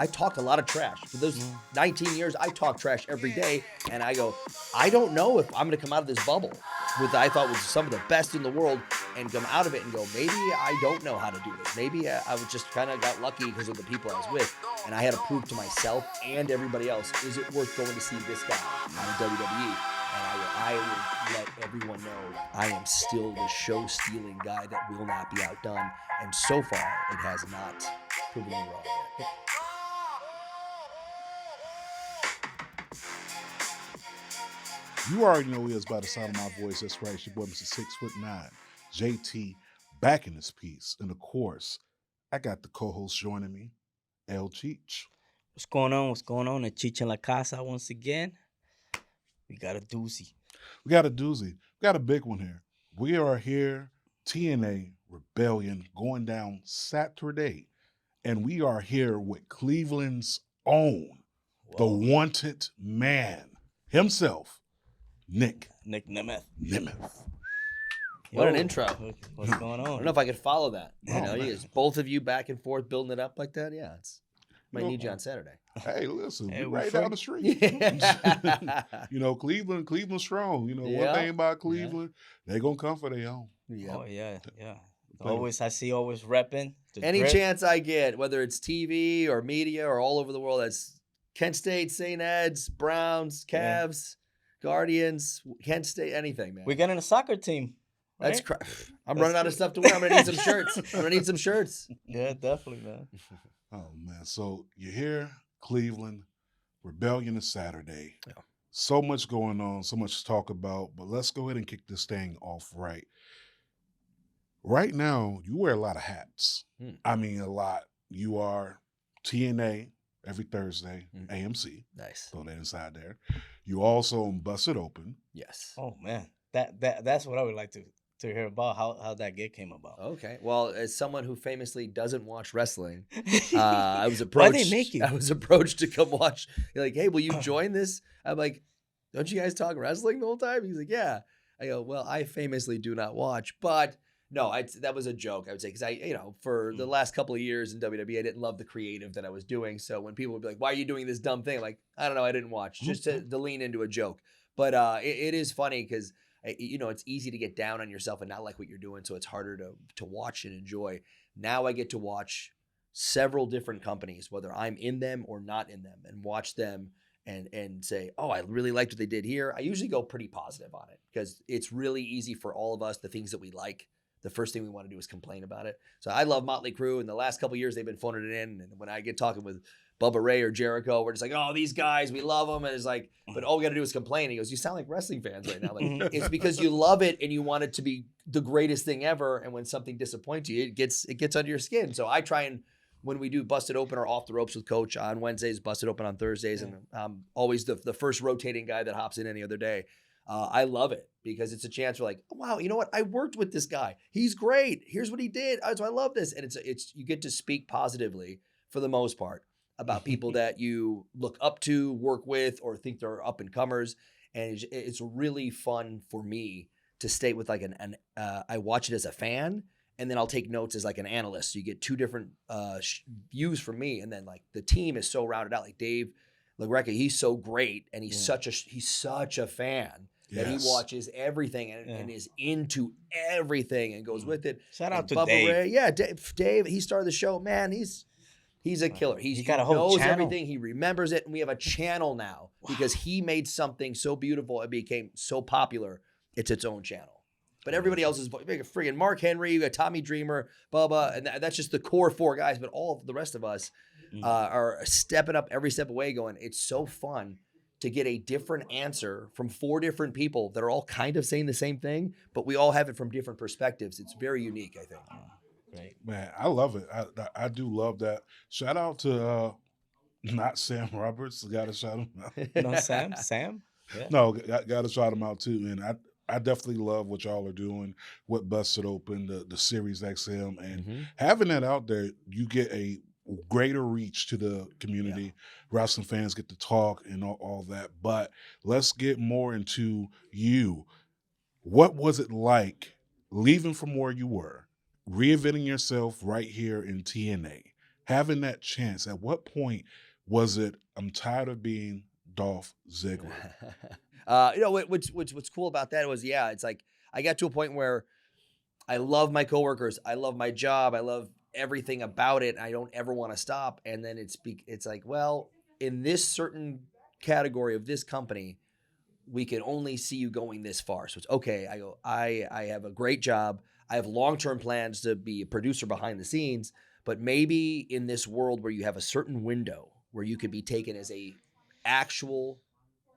I talked a lot of trash. For those 19 years, I talk trash every day. And I go, I don't know if I'm going to come out of this bubble with I thought was some of the best in the world and come out of it and go, maybe I don't know how to do this. Maybe I was just kind of got lucky because of the people I was with. And I had to prove to myself and everybody else, is it worth going to see this guy on WWE? And I would let everyone know I am still the show-stealing guy that will not be outdone. And so far, it has not proven me wrong yet. You already know he is by the sound of my voice. That's right. It's your boy, Mr. 6'9", JT, back in this piece. And of course, I got the co-host joining me, El Cheech. What's going on? What's going on? El Cheech in La Casa once again. We got a doozy. We got a doozy. We got a big one here. We are here, TNA Rebellion, going down Saturday. And we are here with Cleveland's own, the wanted man himself, Nic Nemeth. What an intro. What's going on? I don't know if I could follow that. You know, man. both of you back and forth building it up like that. Yeah, might need you on Saturday. Hey, listen, Hey, we we're right free. down the street. You know, Cleveland strong. You know, Yeah. one thing about Cleveland, they gonna come for their own. Yeah. Oh, yeah. Always repping. the Any drip. chance I get, whether it's TV or media or all over the world, that's Kent State, St. Ed's, Browns, Cavs, Guardians, Kent State, anything, man. We're getting a soccer team. That's right? I'm running out of stuff to wear. I'm gonna need some shirts. I'm gonna need some shirts. Yeah, definitely, man. Oh man, so you're here, Cleveland, Rebellion is Saturday. Yeah. So much going on, so much to talk about, but let's go ahead and kick this thing off right. Right now, you wear a lot of hats. I mean, a lot. You are TNA every Thursday, AMC. Nice. Throw that inside there. You also on Bust It Open. Yes. Oh man, that's what I would like to hear about how that gig came about. Okay. Well, as someone who famously doesn't watch wrestling, I was approached. Why'd they make you? I was approached to come watch. You're like, hey, will you join this? I'm like, don't you guys talk wrestling the whole time? He's like, yeah. I go, well, I famously do not watch, but no, that was a joke. I would say because for the last couple of years in WWE, I didn't love the creative that I was doing. So when people would be like, why are you doing this dumb thing? I'm like, I don't know, I didn't watch, just to lean into a joke. But it is funny because it's easy to get down on yourself and not like what you're doing, so it's harder to watch and enjoy. Now I get to watch several different companies, whether I'm in them or not in them, and watch them and say, oh, I really liked what they did here. I usually go pretty positive on it because it's really easy for all of us, the things that we like. The first thing we want to do is complain about it. So I love Motley Crue, and the last couple of years they've been phoning it in. And when I get talking with Bubba Ray or Jericho, we're just like, oh, these guys, we love them. And it's like, but all we got to do is complain. He goes, you sound like wrestling fans right now. Like, it's because you love it and you want it to be the greatest thing ever. And when something disappoints you, it gets under your skin. So I try and, when we do Busted Open or Off the Ropes with Coach on Wednesdays, Busted Open on Thursdays, and I'm always the first rotating guy that hops in any other day. I love it because it's a chance for like, oh, wow, you know what? I worked with this guy. He's great. Here's what he did. So I love this. And it's you get to speak positively for the most part about people that you look up to, work with, or think they're up and comers. And it's really fun for me to stay with like I watch it as a fan, and then I'll take notes as like an analyst. So you get two different views from me. And then like the team is so rounded out. Like Dave LaGreca, he's so great, and he's such a fan that he watches everything and is into everything and goes with it. Shout out to Bubba Dave. Ray. Yeah, Dave. He started the show. Man, he's a killer. He got a whole knows channel. everything. He remembers it, and we have a channel now because he made something so beautiful and became so popular. It's its own channel. But everybody else is friggin' Mark Henry, Tommy Dreamer, Bubba, and that's just the core four guys. But all of the rest of us are stepping up every step away going, it's so fun to get a different answer from four different people that are all kind of saying the same thing, but we all have it from different perspectives. It's very unique, I think. Right. Man, I love it. I do love that. Shout out to not Sam Roberts. Got to shout him out. No, Sam? Yeah. No, got to shout him out too. And I definitely love what y'all are doing with Busted Open, the SiriusXM, and having that out there, you get a greater reach to the community. Yeah. Wrestling fans get to talk and all that. But let's get more into you. What was it like leaving from where you were, reinventing yourself right here in TNA? having that chance, at what point was it, I'm tired of being Dolph Ziggler? What's cool about that was, it's like I got to a point where I love my coworkers, I love my job, I love everything about it. I don't ever want to stop. And then it's like, well, in this certain category of this company, we can only see you going this far. So it's okay. I have a great job. I have long-term plans to be a producer behind the scenes, but maybe in this world where you have a certain window where you could be taken as a actual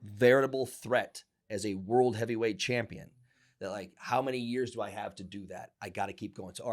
veritable threat as a world heavyweight champion, that like, how many years do I have to do that? I got to keep going. So, all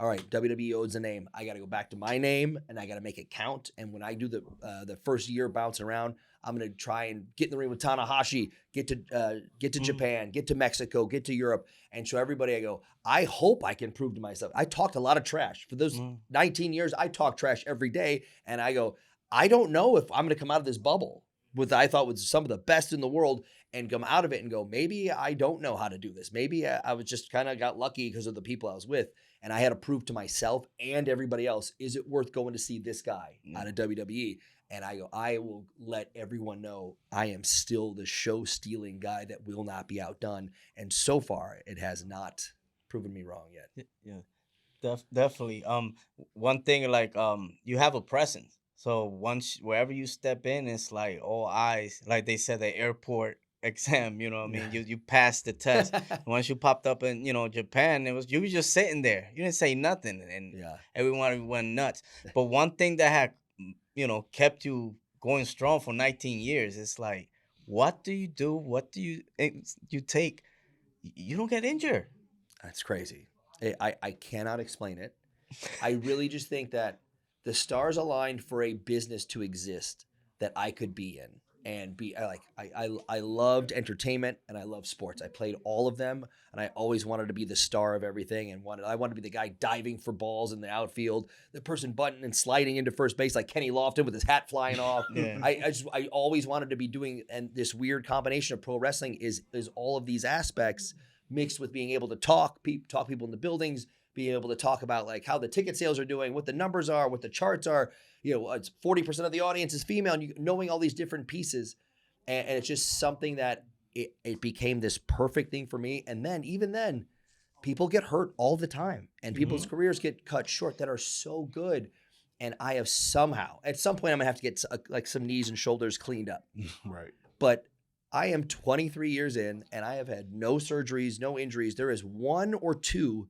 right, WWE owns the name. I got to go back to my name and I got to make it count. And when I do the first year bouncing around, I'm going to try and get in the ring with Tanahashi, get to Japan, get to Mexico, get to Europe, and show everybody. I hope I can prove to myself. I talked a lot of trash for those 19 years. I talk trash every day, and I don't know if I'm going to come out of this bubble with I thought was some of the best in the world and come out of it and go, maybe I don't know how to do this. Maybe I was just kind of got lucky because of the people I was with. And I had to prove to myself and everybody else, is it worth going to see this guy out of WWE? And I will let everyone know I am still the show-stealing guy that will not be outdone. And so far, it has not proven me wrong yet. Yeah, definitely. One thing, like, you have a presence. So wherever you step in, it's like all eyes. Like they said, the airport exam, you know what I mean? You passed the test. Once you popped up in, Japan, you were just sitting there. You didn't say nothing, and everyone went nuts. But one thing that had, kept you going strong for 19 years, it's like, what do you do? What do you take? You don't get injured. That's crazy. I cannot explain it. I really just think that the stars aligned for a business to exist that I could be in. And I loved entertainment and I loved sports. I played all of them, and I always wanted to be the star of everything. And I wanted to be the guy diving for balls in the outfield, the person butting and sliding into first base like Kenny Lofton with his hat flying off. Yeah. I always wanted to be doing, and this weird combination of pro wrestling is all of these aspects mixed with being able to talk people in the buildings, being able to talk about like how the ticket sales are doing, what the numbers are, what the charts are. It's 40% of the audience is female, and knowing all these different pieces. And it's just something that it became this perfect thing for me. And then, even then, people get hurt all the time, and people's careers get cut short that are so good. And I have somehow, at some point, I'm going to have to get like some knees and shoulders cleaned up. Right. But I am 23 years in, and I have had no surgeries, no injuries. There is 1 or 2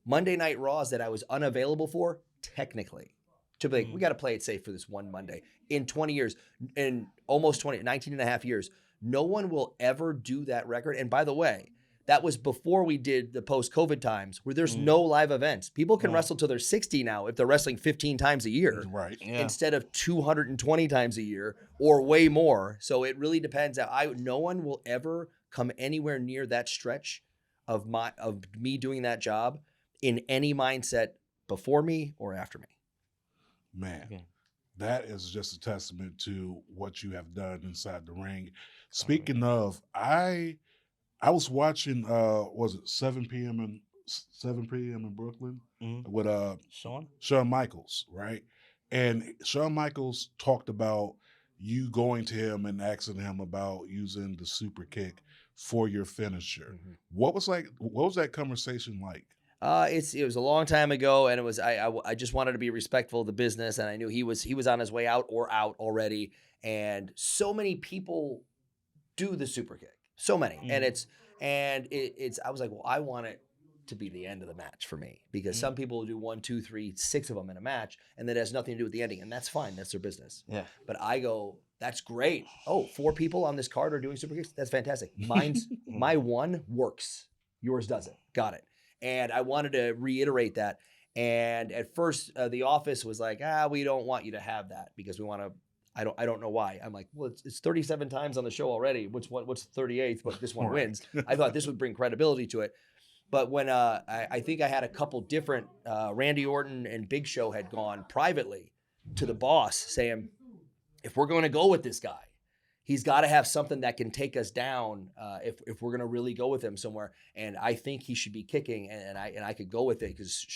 Monday Night Raws that I was unavailable for, technically. To be like, we got to play it safe for this one Monday. In 20 years, in almost 19 and a half years, no one will ever do that record. And by the way, that was before we did the post-COVID times where there's no live events. People can wrestle till they're 60 now if they're wrestling 15 times a year. Right. Yeah. Instead of 220 times a year or way more. So it really depends. No one will ever come anywhere near that stretch of me doing that job in any mindset before me or after me. Man, that is just a testament to what you have done inside the ring. Speaking of, I was watching was it 7 p.m. in Brooklyn with Shawn Michaels, right? And Shawn Michaels talked about you going to him and asking him about using the super kick for your finisher. What was that conversation like? It was a long time ago, and it was I just wanted to be respectful of the business, and I knew he was on his way out or out already, and so many people do the super kick, so many, and it's I was like, well, I want it to be the end of the match for me, because some people do 1, 2, 3, 6 of them in a match, and that has nothing to do with the ending, and that's fine, that's their business. Yeah. But I go, that's great. Oh, 4 people on this card are doing super kicks. That's fantastic. My one works. Yours doesn't. Got it. And I wanted to reiterate that. And at first, the office was like, we don't want you to have that because we want to. I don't know why. I'm like, well, it's 37 times on the show already. What's the 38th? But this one wins. I thought this would bring credibility to it. But when I think I had a couple different, Randy Orton and Big Show had gone privately to the boss saying, if we're going to go with this guy, he's got to have something that can take us down if we're gonna really go with him somewhere. And I think he should be kicking, and I could go with it because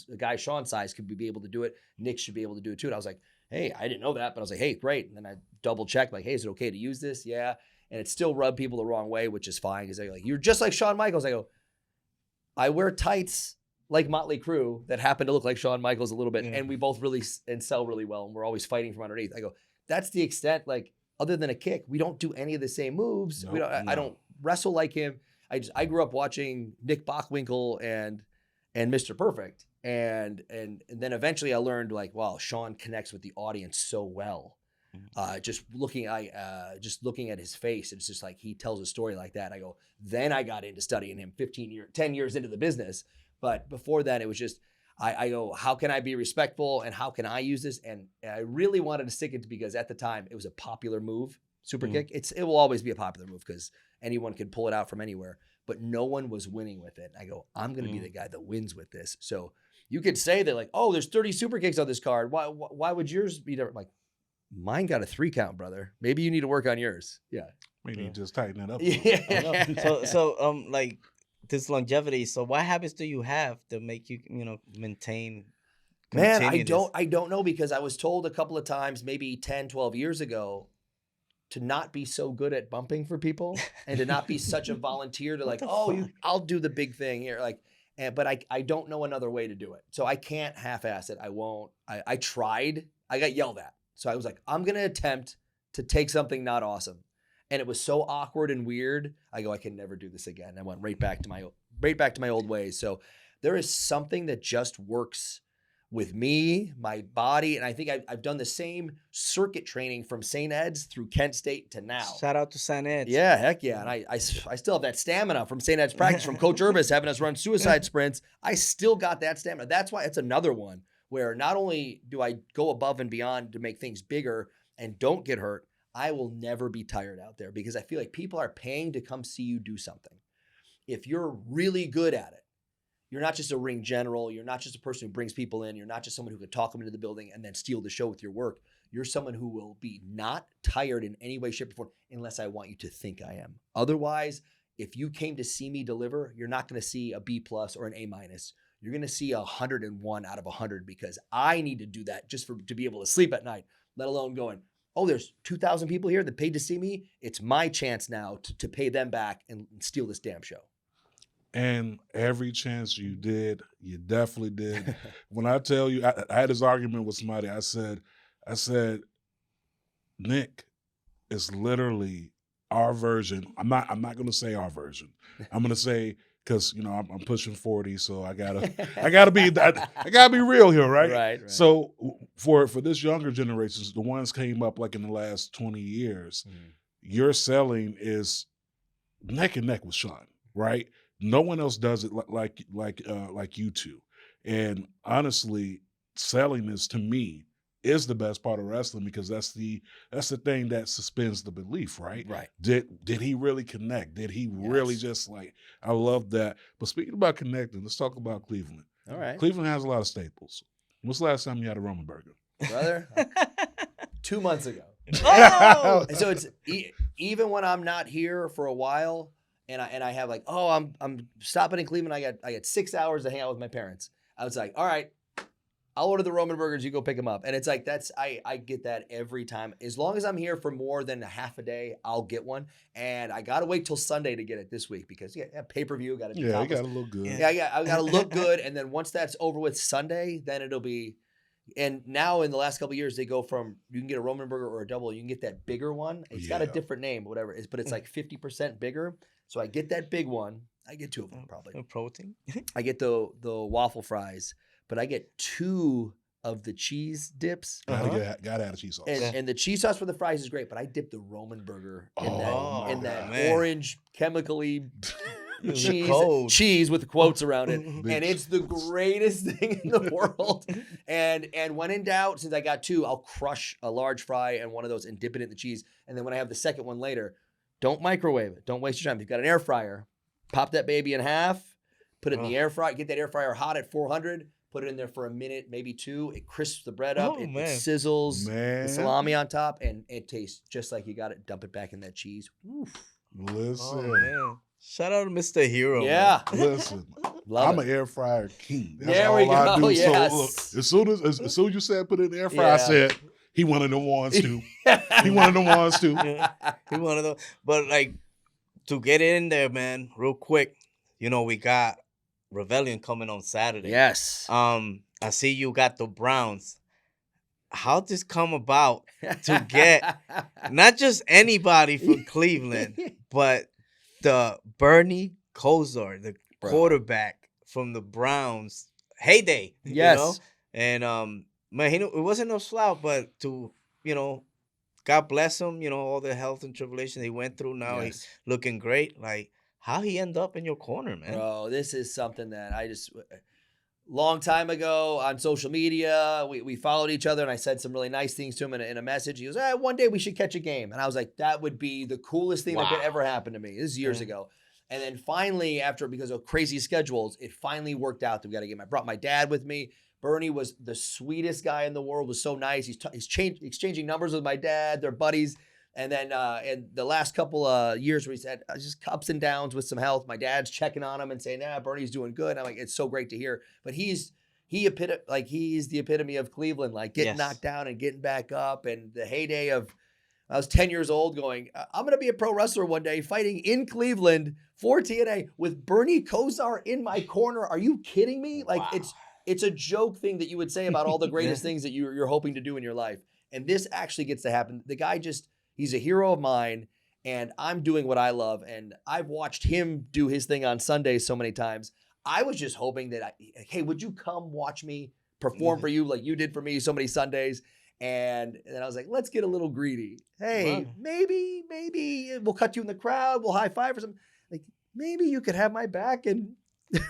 the guy Shawn's size could be able to do it. Nick should be able to do it too. And I was like, hey, I didn't know that, but I was like, hey, great. And then I double checked, like, hey, is it okay to use this? Yeah. And it still rubbed people the wrong way, which is fine because they're like, you're just like Shawn Michaels. I go, I wear tights like Motley Crue that happen to look like Shawn Michaels a little bit, and we both really and sell really well, and we're always fighting from underneath. I go, that's the extent. Like, other than a kick, we don't do any of the same moves. Nope, we don't. I don't wrestle like him. I grew up watching Nick Bockwinkel and Mr. Perfect, and then eventually I learned like, wow, Shawn connects with the audience so well. Just looking at his face, it's just like he tells a story like that. I go, then I got into studying him 10 years into the business. But before that, it was just, I go, how can I be respectful and how can I use this? And I really wanted to stick it because at the time it was a popular move, Superkick. It will always be a popular move because anyone can pull it out from anywhere, but no one was winning with it. I go, I'm going to be the guy that wins with this. So you could say that like, oh, there's 30 Superkicks on this card. Why would yours be different? Like, mine got a 3 count, brother. Maybe you need to work on yours. Yeah. Maybe just tighten it up. Yeah. So like this longevity. So what habits do you have to make you, maintain? Man, I don't know because I was told a couple of times, maybe 10, 12 years ago, to not be so good at bumping for people and to not be such a volunteer to like, I'll do the big thing here. Like, but I don't know another way to do it. So I can't half-ass it. I won't. I tried. I got yelled at. So I was like, I'm going to attempt to take something not awesome. And it was so awkward and weird. I go, I can never do this again. I went right back to my old ways. So there is something that just works with me, my body. And I think I've done the same circuit training from St. Ed's through Kent State to now. Shout out to St. Ed's. Yeah, heck yeah. And I still have that stamina from St. Ed's practice from Coach Urbis having us run suicide sprints. I still got that stamina. That's why it's another one where not only do I go above and beyond to make things bigger and don't get hurt, I will never be tired out there because I feel like people are paying to come see you do something. If you're really good at it, you're not just a ring general. You're not just a person who brings people in. You're not just someone who could talk them into the building and then steal the show with your work. You're someone who will be not tired in any way, shape, or form unless I want you to think I am. Otherwise, if you came to see me deliver, you're not going to see a B+ or an A-. You're going to see 101 out of 100 because I need to do that just to be able to sleep at night, let alone going, oh, there's 2,000 people here that paid to see me. It's my chance now to pay them back and steal this damn show. And every chance you did, you definitely did. When I tell you, I had this argument with somebody. I said, Nick is literally our version. I'm not going to say our version. I'm going to say, because I'm pushing 40, so I gotta be real here, right? Right. So for this younger generation, the ones came up like in the last 20 years, your selling is neck and neck with Shawn, right? No one else does it like you two. And honestly, selling is, to me, is the best part of wrestling because that's the thing that suspends the belief, right? Right. Did he really connect? Did he really just like, I love that. But speaking about connecting, let's talk about Cleveland. All right. Cleveland has a lot of staples. When's the last time you had a Romanburger? Brother, 2 months ago. Oh! So it's even when I'm not here for a while and I have like, I'm stopping in Cleveland. I got 6 hours to hang out with my parents. I was like, all right, I'll order the Romanburgers. You go pick them up. And it's like, I get that every time. As long as I'm here for more than a half a day, I'll get one. And I got to wait till Sunday to get it this week because pay-per-view. Got to be you got to look good. Yeah, I got to look good. And then once that's over with Sunday, then it'll be, and now in the last couple of years, they go from, you can get a Romanburger or a double. You can get that bigger one. It's got a different name, whatever it is, but it's like 50% bigger. So I get that big one. I get 2 of them probably. Protein. I get the waffle fries. But I get 2 of the cheese dips. Gotta add a cheese sauce. And the cheese sauce for the fries is great, but I dip the Romanburger in that orange chemically cheese with the quotes around it. And it's the greatest thing in the world. And when in doubt, since I got 2, I'll crush a large fry and one of those and dip it in the cheese. And then when I have the second one later, don't microwave it. Don't waste your time. If you've got an air fryer, pop that baby in half, put it in the air fryer, get that air fryer hot at 400, Put it in there for a minute, maybe 2. It crisps the bread up. Oh, It man. sizzles the Man, salami on top, and it tastes just like you got it. Dump it back in that cheese. Oof. listen, Oh, man. Shout out to Mr. Hero. Yeah. listen. Love I'm it. an air fryer king. That's There all we I go, do. yes. So look, as soon as you said put it in the air fryer, I Yeah. said he one of them ones too. He one of them ones too. Yeah. He one of those. But like to get in there, man, real quick. You know, we got Rebellion coming on Saturday. Yes. I see you got the Browns. How this come about to get not just anybody from Cleveland, but the Bernie Kosar, the Bro. quarterback from the Browns, heyday. Yes. You know? And man, it wasn't no slouch, but God bless him. You know, all the health and tribulation he went through. Now he's looking great. Like, how he end up in your corner, man? Bro, this is something that I just long time ago on social media, we followed each other, and I said some really nice things to him in a message. He goes, one day we should catch a game. And I was like, that would be the coolest thing that could ever happen to me. This is years ago. And then finally, because of crazy schedules, it finally worked out that we got a game. I brought my dad with me. Bernie was the sweetest guy in the world, was so nice. He's exchanging numbers with my dad. They're buddies. And then in the last couple of years where he's had just ups and downs with some health, my dad's checking on him and saying, Bernie's doing good. I'm like, it's so great to hear. But he's the epitome of Cleveland, like getting knocked down and getting back up. And the heyday of, I was 10 years old going, I'm going to be a pro wrestler one day, fighting in Cleveland for TNA with Bernie Kosar in my corner. Are you kidding me? Like, it's a joke thing that you would say about all the greatest things that you're hoping to do in your life. And this actually gets to happen. The guy he's a hero of mine, and I'm doing what I love. And I've watched him do his thing on Sundays so many times. I was just hoping that, hey, would you come watch me perform for you like you did for me so many Sundays? And then I was like, let's get a little greedy. Hey, maybe we'll cut you in the crowd. We'll high five or something. Like, maybe you could have my back and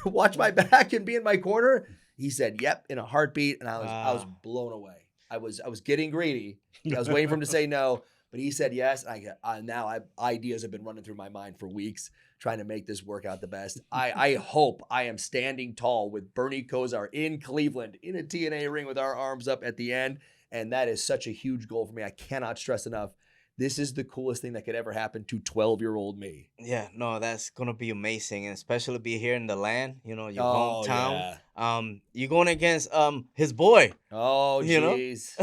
watch my back and be in my corner. He said, yep, in a heartbeat. And I was blown away. I was getting greedy. I was waiting for him to say no, but he said yes. And ideas have been running through my mind for weeks, trying to make this work out the best. I hope I am standing tall with Bernie Kosar in Cleveland in a TNA ring with our arms up at the end. And that is such a huge goal for me. I cannot stress enough. This is the coolest thing that could ever happen to 12-year-old me. Yeah, no, that's going to be amazing. And especially be here in the land, your hometown. Yeah. You're going against his boy. Oh, jeez.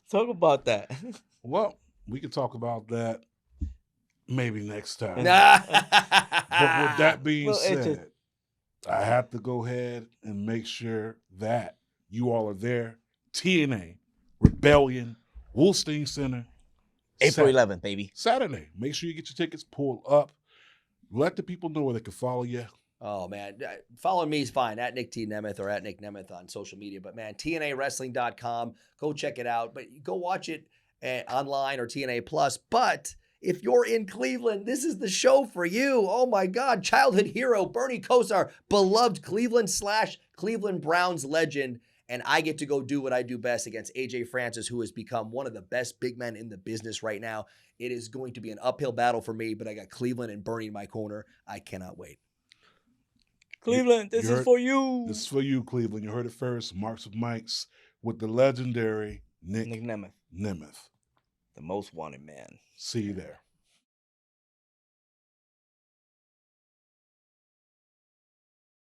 Talk about that. Well, we can talk about that maybe next time. But with that being said, I have to go ahead and make sure that you all are there. TNA, Rebellion, Wolstein Center. April 11th, baby. Saturday. Make sure you get your tickets pulled up. Let the people know where they can follow you. Oh, man. Following me is fine, at Nick T. Nemeth or at Nick Nemeth on social media. But, man, TNAWrestling.com. Go check it out. But go watch it online or TNA Plus. But if you're in Cleveland, this is the show for you. Oh, my God. Childhood hero, Bernie Kosar, beloved Cleveland Browns legend. And I get to go do what I do best against AJ Francis, who has become one of the best big men in the business right now. It is going to be an uphill battle for me, but I got Cleveland and Bernie in my corner. I cannot wait. Cleveland, this is for you. This is for you, Cleveland. You heard it first. Marks of Mikes with the legendary Nick Nemeth. Nemeth. The most wanted man. See you there.